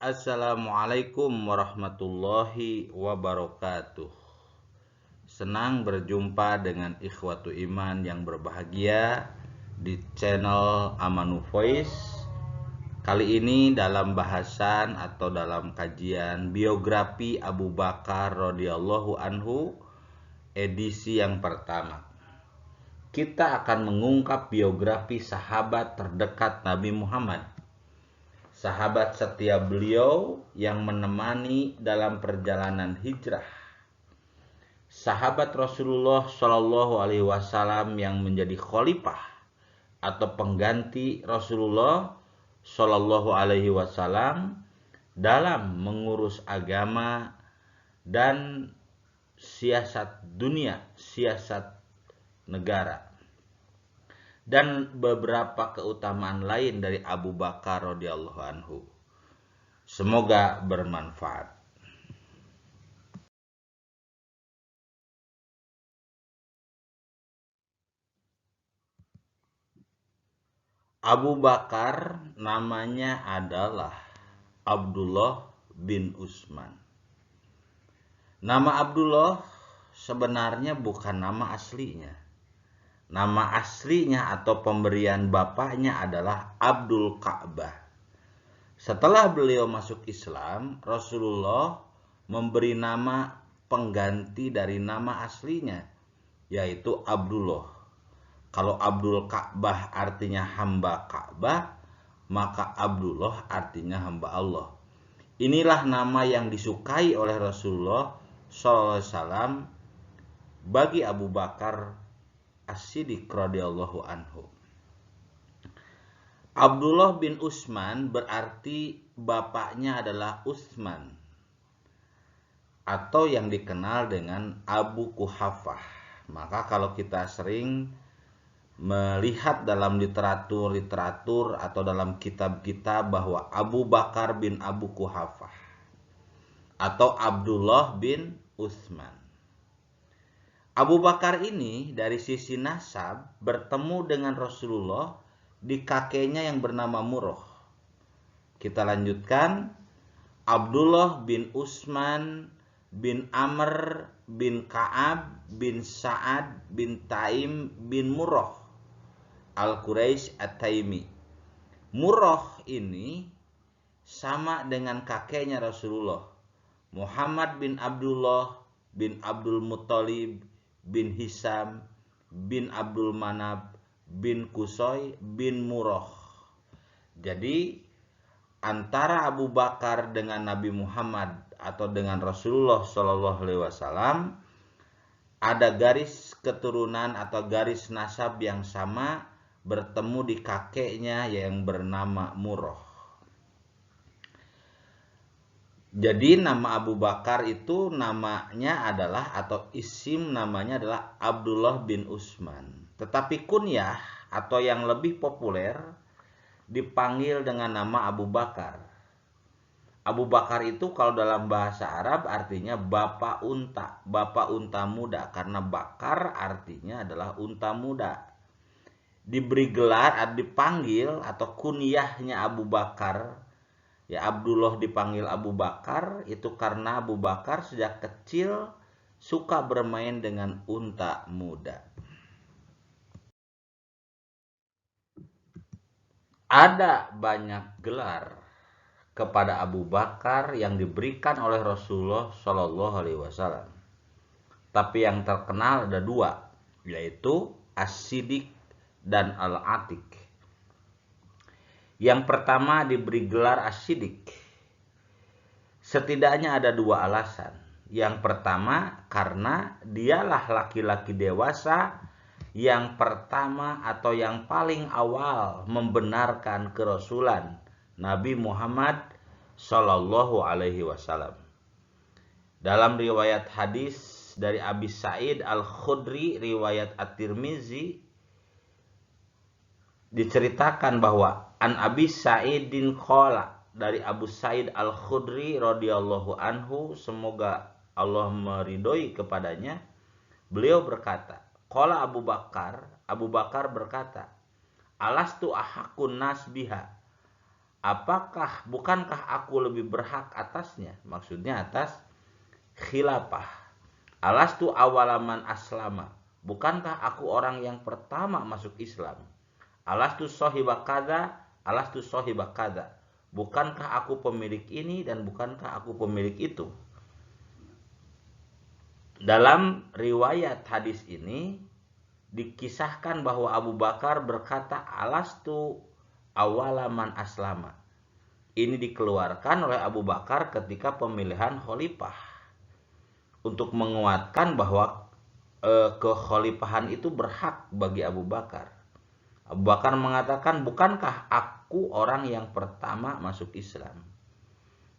Assalamualaikum warahmatullahi wabarakatuh. Senang berjumpa dengan ikhwatu iman yang berbahagia di channel Amanu Voice. Kali ini dalam bahasan atau dalam kajian biografi Abu Bakar radhiyallahu anhu edisi yang pertama. Kita akan mengungkap biografi sahabat terdekat Nabi Muhammad, sahabat setia beliau yang menemani dalam perjalanan hijrah, sahabat Rasulullah Shallallahu Alaihi Wasallam yang menjadi khalifah atau pengganti Rasulullah Shallallahu Alaihi Wasallam dalam mengurus agama dan siasat dunia, siasat negara, dan beberapa keutamaan lain dari Abu Bakar radhiyallahu anhu. Semoga bermanfaat. Abu Bakar namanya adalah Abdullah bin Utsman. Nama Abdullah sebenarnya bukan nama aslinya. Nama aslinya atau pemberian bapaknya adalah Abdul Ka'bah. Setelah beliau masuk Islam, Rasulullah memberi nama pengganti dari nama aslinya, yaitu Abdullah. Kalau Abdul Ka'bah artinya hamba Ka'bah, maka Abdullah artinya hamba Allah. Inilah nama yang disukai oleh Rasulullah SAW bagi Abu Bakar As-Siddiq radhiyallahu anhu. Abdullah bin Utsman berarti bapaknya adalah Utsman, atau yang dikenal dengan Abu Kuhafah. Maka kalau kita sering melihat dalam literatur atau dalam kitab-kitab bahwa Abu Bakar bin Abu Kuhafah atau Abdullah bin Utsman. Abu Bakar ini dari sisi nasab bertemu dengan Rasulullah di kakeknya yang bernama Murrah. Kita lanjutkan. Abdullah bin Utsman bin Amr bin Ka'ab bin Sa'ad bin Taim bin Murrah Al-Quraisy At-Taimi. Murrah ini sama dengan kakeknya Rasulullah, Muhammad bin Abdullah bin Abdul Muttalib bin Hisam bin Abdul Manab bin Qusay bin Murrah. Jadi antara Abu Bakar dengan Nabi Muhammad atau dengan Rasulullah Shallallahu Alaihi Wasallam ada garis keturunan atau garis nasab yang sama, bertemu di kakeknya yang bernama Murrah. Jadi nama Abu Bakar itu namanya adalah atau isim namanya adalah Abdullah bin Utsman. Tetapi kunyah atau yang lebih populer dipanggil dengan nama Abu Bakar. Abu Bakar itu kalau dalam bahasa Arab artinya bapak unta muda, karena bakar artinya adalah unta muda. Diberi gelar, dipanggil atau kunyahnya Abu Bakar, ya Abdullah dipanggil Abu Bakar itu karena Abu Bakar sejak kecil suka bermain dengan unta muda. Ada banyak gelar kepada Abu Bakar yang diberikan oleh Rasulullah Shallallahu Alaihi Wasallam. Tapi yang terkenal ada dua, yaitu As-Siddiq dan Al-Atiq. Yang pertama diberi gelar As-Siddiq. Setidaknya ada dua alasan. Yang pertama karena dialah laki-laki dewasa yang pertama atau yang paling awal membenarkan kerasulan Nabi Muhammad Shallallahu Alaihi Wasallam. Dalam riwayat hadis dari Abi Sa'id Al-Khudri, riwayat At-Tirmizi, diceritakan bahwa an Abi Sa'idin qala, dari Abu Sa'id Al-Khudri radhiyallahu anhu, semoga Allah meridhoi kepadanya, beliau berkata, qala Abu Bakar berkata, alastu ahakun nas biha, bukankah aku lebih berhak atasnya? Maksudnya atas khilafah. Alastu awalaman aslama. Bukankah aku orang yang pertama masuk Islam? Alastu sohiba kada, alastu sohiba kada. Bukankah aku pemilik ini dan bukankah aku pemilik itu? Dalam riwayat hadis ini dikisahkan bahwa Abu Bakar berkata alastu awalaman aslama. Ini dikeluarkan oleh Abu Bakar ketika pemilihan khalifah untuk menguatkan bahwa kekhalifahan itu berhak bagi Abu Bakar. Abu Bakar mengatakan, bukankah aku orang yang pertama masuk Islam?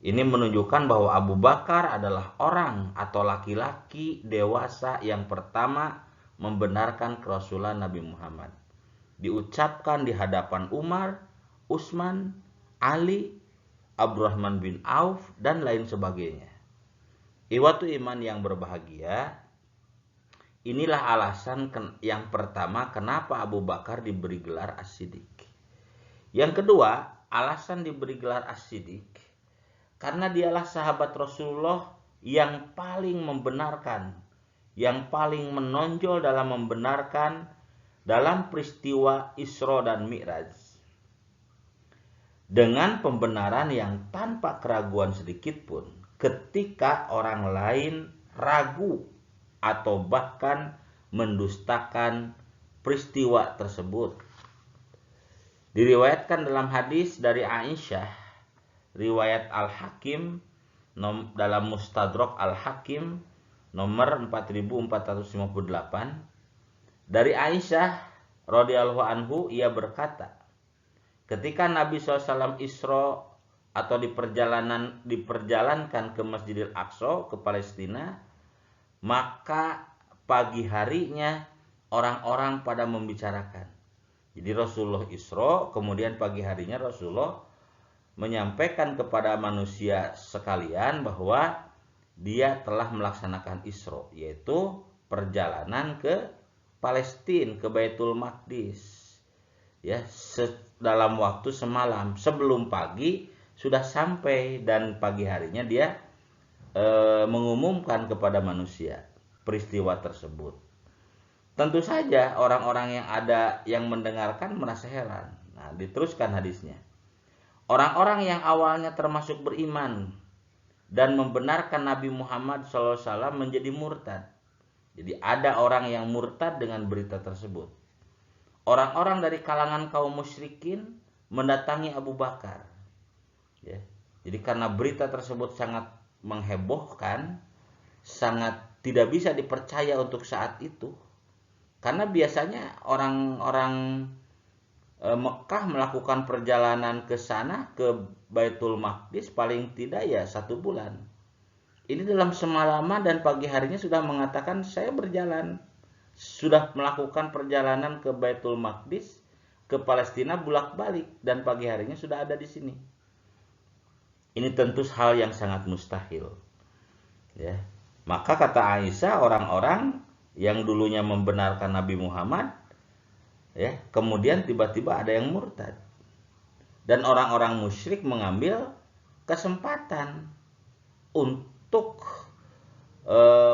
Ini menunjukkan bahwa Abu Bakar adalah orang atau laki-laki dewasa yang pertama membenarkan kerasulan Nabi Muhammad. Diucapkan di hadapan Umar, Utsman, Ali, Abdurrahman bin Auf, dan lain sebagainya. Ikhwatu iman yang berbahagia, inilah alasan yang pertama kenapa Abu Bakar diberi gelar As-Siddiq. Yang kedua, alasan diberi gelar As-Siddiq karena dialah sahabat Rasulullah yang paling membenarkan, yang paling menonjol dalam membenarkan dalam peristiwa Isra dan Mi'raj. Dengan pembenaran yang tanpa keraguan sedikit pun, ketika orang lain ragu atau bahkan mendustakan peristiwa tersebut. Diriwayatkan dalam hadis dari Aisyah, riwayat Al-Hakim dalam Mustadrak Al-Hakim nomor 4458, dari Aisyah radhiyallahu anhu, ia berkata, ketika Nabi SAW Isra atau diperjalankan ke Masjidil Aqsa ke Palestina, maka pagi harinya orang-orang pada membicarakan. Jadi Rasulullah Isra, kemudian pagi harinya Rasulullah menyampaikan kepada manusia sekalian bahwa dia telah melaksanakan Isra, yaitu perjalanan ke Palestina, ke Baitul Maqdis, ya, dalam waktu semalam. Sebelum pagi sudah sampai dan pagi harinya dia mengumumkan kepada manusia peristiwa tersebut. Tentu saja orang-orang yang mendengarkan merasa heran. Nah, diteruskan hadisnya. Orang-orang yang awalnya termasuk beriman dan membenarkan Nabi Muhammad SAW menjadi murtad. Jadi ada orang yang murtad dengan berita tersebut. Orang-orang dari kalangan kaum musyrikin mendatangi Abu Bakar. Ya. Jadi karena berita tersebut sangat menghebohkan, sangat tidak bisa dipercaya untuk saat itu. Karena biasanya orang-orang Mekah melakukan perjalanan ke sana, ke Baitul Maqdis, paling tidak ya 1 bulan. Ini dalam semalaman dan pagi harinya sudah mengatakan saya berjalan, sudah melakukan perjalanan ke Baitul Maqdis, ke Palestina bolak-balik, dan pagi harinya sudah ada di sini. Ini tentu hal yang sangat mustahil. Ya. Maka kata Aisyah, orang-orang yang dulunya membenarkan Nabi Muhammad, ya, kemudian tiba-tiba ada yang murtad. Dan orang-orang musyrik mengambil kesempatan untuk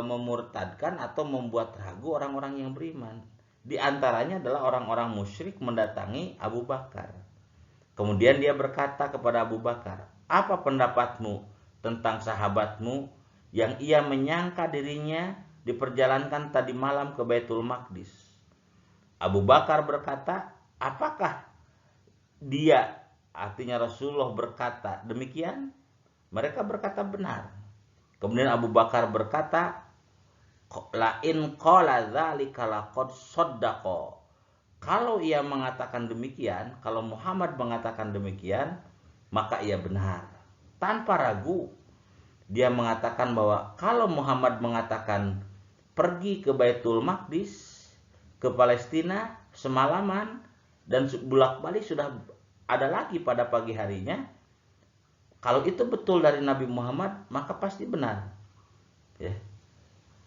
memurtadkan atau membuat ragu orang-orang yang beriman. Di antaranya adalah orang-orang musyrik mendatangi Abu Bakar. Kemudian dia berkata kepada Abu Bakar, apa pendapatmu tentang sahabatmu yang ia menyangka dirinya diperjalankan tadi malam ke Baitul Maqdis? Abu Bakar berkata, apakah dia, artinya Rasulullah, berkata demikian? Mereka berkata benar. Kemudian Abu Bakar berkata, la in qala dzalika laqad saddaqa. Kalau ia mengatakan demikian, kalau Muhammad mengatakan demikian, maka ia benar. Tanpa ragu, dia mengatakan bahwa kalau Muhammad mengatakan pergi ke Baitul Maqdis, ke Palestina semalaman, dan bolak-balik sudah ada lagi pada pagi harinya, kalau itu betul dari Nabi Muhammad, maka pasti benar. Ya.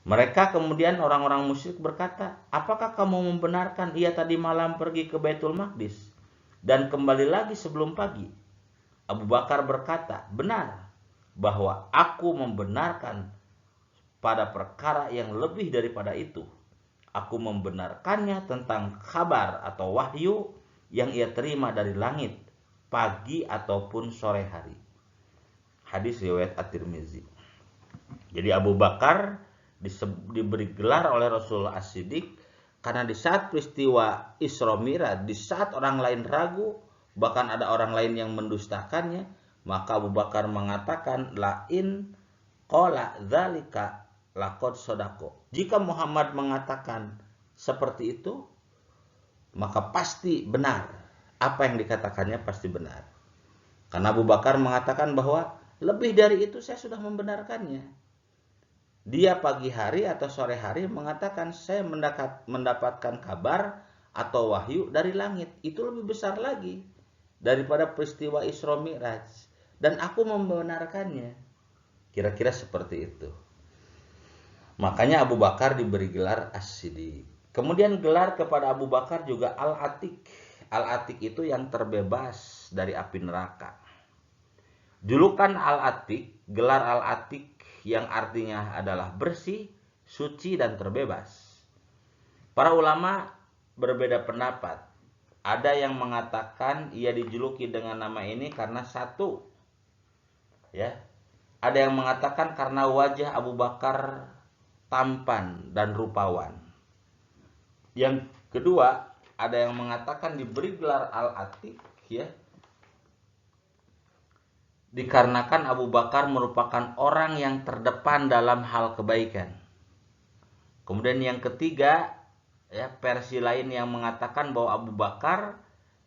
Mereka kemudian orang-orang musyrik berkata, apakah kamu membenarkan ia tadi malam pergi ke Baitul Maqdis dan kembali lagi sebelum pagi? Abu Bakar berkata, benar bahwa aku membenarkan pada perkara yang lebih daripada itu. Aku membenarkannya tentang kabar atau wahyu yang ia terima dari langit, pagi ataupun sore hari. Hadis riwayat At-Tirmizi. Jadi Abu Bakar diberi gelar oleh Rasulullah As-Siddiq karena di saat peristiwa Isra Mi'raj, di saat orang lain ragu, bahkan ada orang lain yang mendustakannya, maka Abu Bakar mengatakan, lain qala dzalika laqad sodako. Jika Muhammad mengatakan seperti itu, maka pasti benar. Apa yang dikatakannya pasti benar. Karena Abu Bakar mengatakan bahwa lebih dari itu saya sudah membenarkannya. Dia pagi hari atau sore hari mengatakan saya mendapatkan kabar atau wahyu dari langit. Itu lebih besar lagi daripada peristiwa Isra Mi'raj. Dan aku membenarkannya. Kira-kira seperti itu. Makanya Abu Bakar diberi gelar As-Siddiq. Kemudian gelar kepada Abu Bakar juga Al-Atiq. Al-Atiq itu yang terbebas dari api neraka. Julukan Al-Atiq, gelar Al-Atiq yang artinya adalah bersih, suci, dan terbebas. Para ulama berbeda pendapat. Ada yang mengatakan ia dijuluki dengan nama ini karena satu, ya. Ada yang mengatakan karena wajah Abu Bakar tampan dan rupawan. Yang kedua, ada yang mengatakan diberi gelar Al-Atiq, ya, dikarenakan Abu Bakar merupakan orang yang terdepan dalam hal kebaikan. Kemudian yang ketiga, ya, versi lain yang mengatakan bahwa Abu Bakar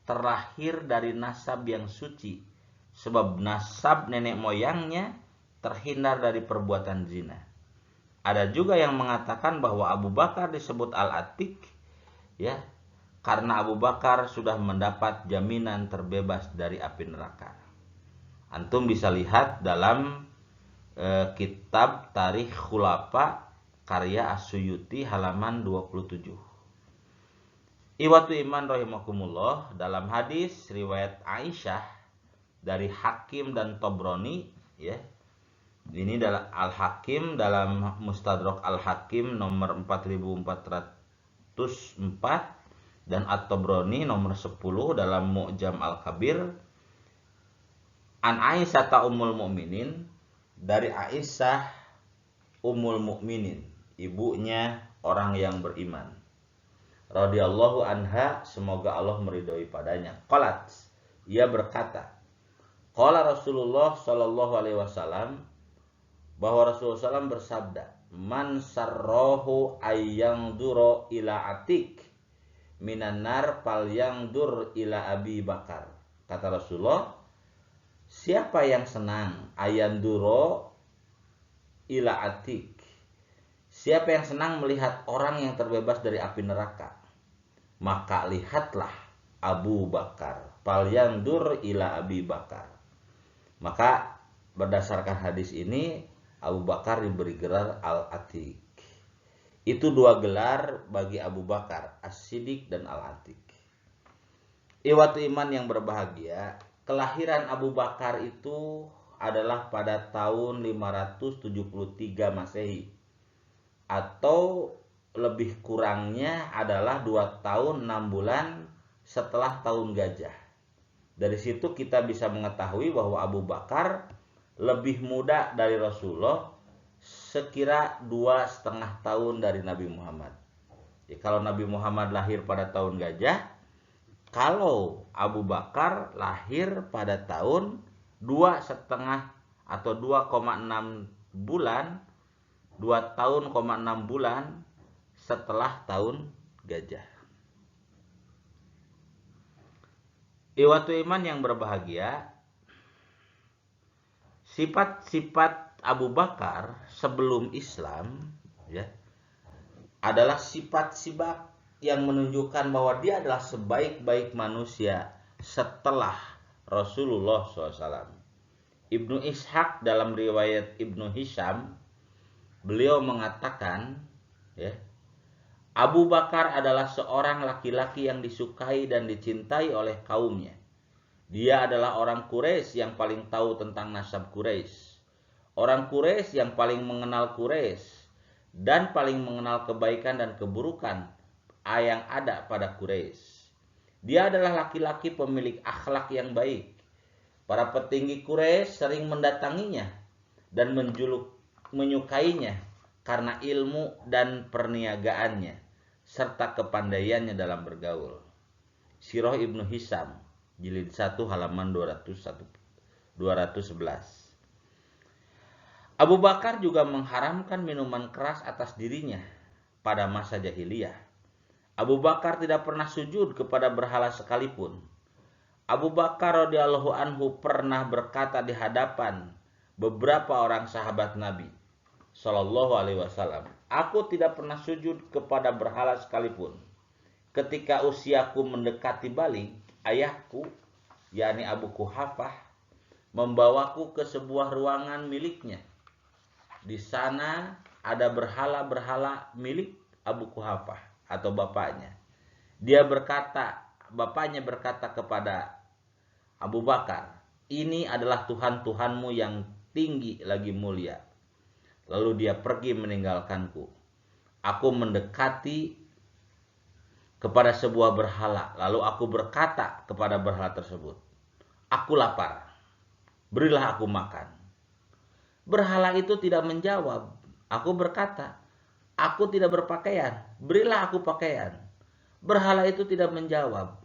terlahir dari nasab yang suci, sebab nasab nenek moyangnya terhindar dari perbuatan zina. Ada juga yang mengatakan bahwa Abu Bakar disebut Al-Atiq, ya, karena Abu Bakar sudah mendapat jaminan terbebas dari api neraka. Antum bisa lihat dalam kitab Tarikh Khulafa karya As-Suyuti halaman 27. Iwatu iman rahimakumullah, dalam hadis riwayat Aisyah dari Hakim dan Tobroni, ya. Ini dalam Al-Hakim dalam Mustadrak Al-Hakim nomor 4404 dan At-Tobroni nomor 10 dalam Mu'jam Al-Kabir. An Aisyah ta Ummul Mukminin, dari Aisyah Ummul Mukminin, ibunya orang yang beriman. Radhiyallahu anha, semoga Allah meridhoi padanya. Qalat, ia berkata, qala Rasulullah sallallahu alaihi wasallam, bahwa Rasulullah SAW bersabda, man sarrohu ayyangduro ila Atiq minan nar falyangdur ila Abi Bakar. Kata Rasulullah, siapa yang senang ayanduro ila Atiq, siapa yang senang melihat orang yang terbebas dari api neraka, maka lihatlah Abu Bakar. Falyandur ila Abi Bakar. Maka berdasarkan hadis ini Abu Bakar diberi gelar Al-Atiq. Itu dua gelar bagi Abu Bakar, As-Siddiq dan Al-Atiq. Iwatu iman yang berbahagia, kelahiran Abu Bakar itu adalah pada tahun 573 Masehi, atau lebih kurangnya adalah 2 tahun 6 bulan setelah tahun gajah. Dari situ kita bisa mengetahui bahwa Abu Bakar lebih muda dari Rasulullah sekira 2,5 tahun dari Nabi Muhammad. Jadi kalau Nabi Muhammad lahir pada tahun gajah, kalau Abu Bakar lahir pada tahun 2,5 atau 2,6 bulan, 2 tahun, 6 bulan setelah tahun gajah. Iwatu iman yang berbahagia, sifat-sifat Abu Bakar sebelum Islam, ya, adalah sifat-sifat yang menunjukkan bahwa dia adalah sebaik-baik manusia setelah Rasulullah SAW. Ibnu Ishaq dalam riwayat Ibnu Hisham, beliau mengatakan, ya, Abu Bakar adalah seorang laki-laki yang disukai dan dicintai oleh kaumnya. Dia adalah orang Quraisy yang paling tahu tentang nasab Quraisy. Orang Quraisy yang paling mengenal Quraisy dan paling mengenal kebaikan dan keburukan yang ada pada Quraisy. Dia adalah laki-laki pemilik akhlak yang baik. Para petinggi Quraisy sering mendatanginya dan menyukainya karena ilmu dan perniagaannya serta kepandaiannya dalam bergaul. Sirah Ibnu Hisam, jilid 1 halaman 211. Abu Bakar juga mengharamkan minuman keras atas dirinya pada masa jahiliyah. Abu Bakar tidak pernah sujud kepada berhala sekalipun. Abu Bakar radhiyallahu anhu pernah berkata di hadapan beberapa orang sahabat Nabi Shallallahu alaihi wasallam, "Aku tidak pernah sujud kepada berhala sekalipun. Ketika usiaku mendekati balik, ayahku, yakni Abu Quhafah, membawaku ke sebuah ruangan miliknya. Di sana ada berhala-berhala milik Abu Quhafah atau bapaknya. Bapaknya berkata kepada Abu Bakar, 'Ini adalah Tuhan-Tuhanmu yang tinggi lagi mulia.' Lalu dia pergi meninggalkanku. Aku mendekati kepada sebuah berhala. Lalu aku berkata kepada berhala tersebut, 'Aku lapar, berilah aku makan.' Berhala itu tidak menjawab. Aku berkata, 'Aku tidak berpakaian, berilah aku pakaian.' Berhala itu tidak menjawab.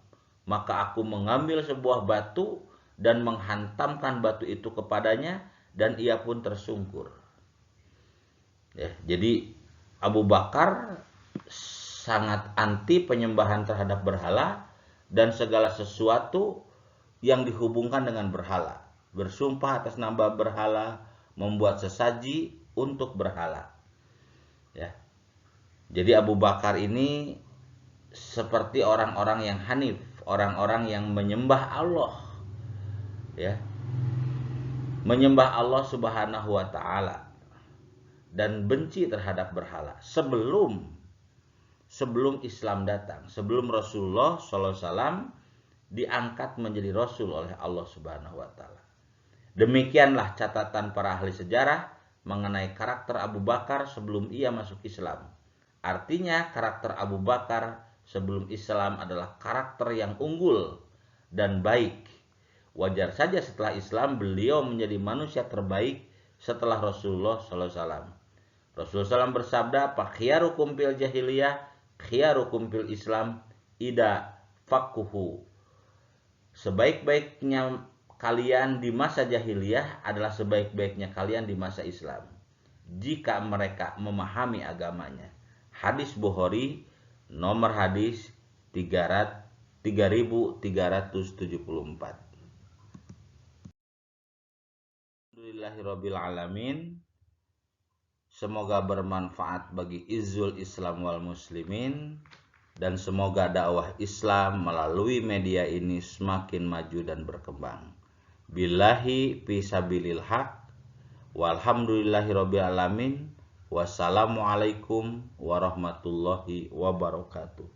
Maka aku mengambil sebuah batu dan menghantamkan batu itu kepadanya dan ia pun tersungkur." Ya, jadi Abu Bakar sangat anti penyembahan terhadap berhala dan segala sesuatu yang dihubungkan dengan berhala. Bersumpah atas nama berhala, membuat sesaji untuk berhala. Ya. Jadi Abu Bakar ini seperti orang-orang yang hanif, orang-orang yang menyembah Allah. Ya. Menyembah Allah Subhanahu wa taala dan benci terhadap berhala sebelum Islam datang, sebelum Rasulullah SAW diangkat menjadi Rasul oleh Allah Subhanahu wa taala. Demikianlah catatan para ahli sejarah mengenai karakter Abu Bakar sebelum ia masuk Islam. Artinya karakter Abu Bakar sebelum Islam adalah karakter yang unggul dan baik. Wajar saja setelah Islam beliau menjadi manusia terbaik setelah Rasulullah SAW. Rasulullah SAW bersabda, "Khiyarukum fil jahiliyah, khiyarukum fil Islam, ida fakuhu." Sebaik-baiknya kalian di masa jahiliyah adalah sebaik-baiknya kalian di masa Islam, jika mereka memahami agamanya. Hadis Bukhari, nomor hadis 3374. Alhamdulillahirabbil alamin. Semoga bermanfaat bagi izzul Islam wal muslimin, dan semoga dakwah Islam melalui media ini semakin maju dan berkembang. Billahi fisabilil haq, walhamdulillahirabbil alamin. Wassalamualaikum warahmatullahi wabarakatuh.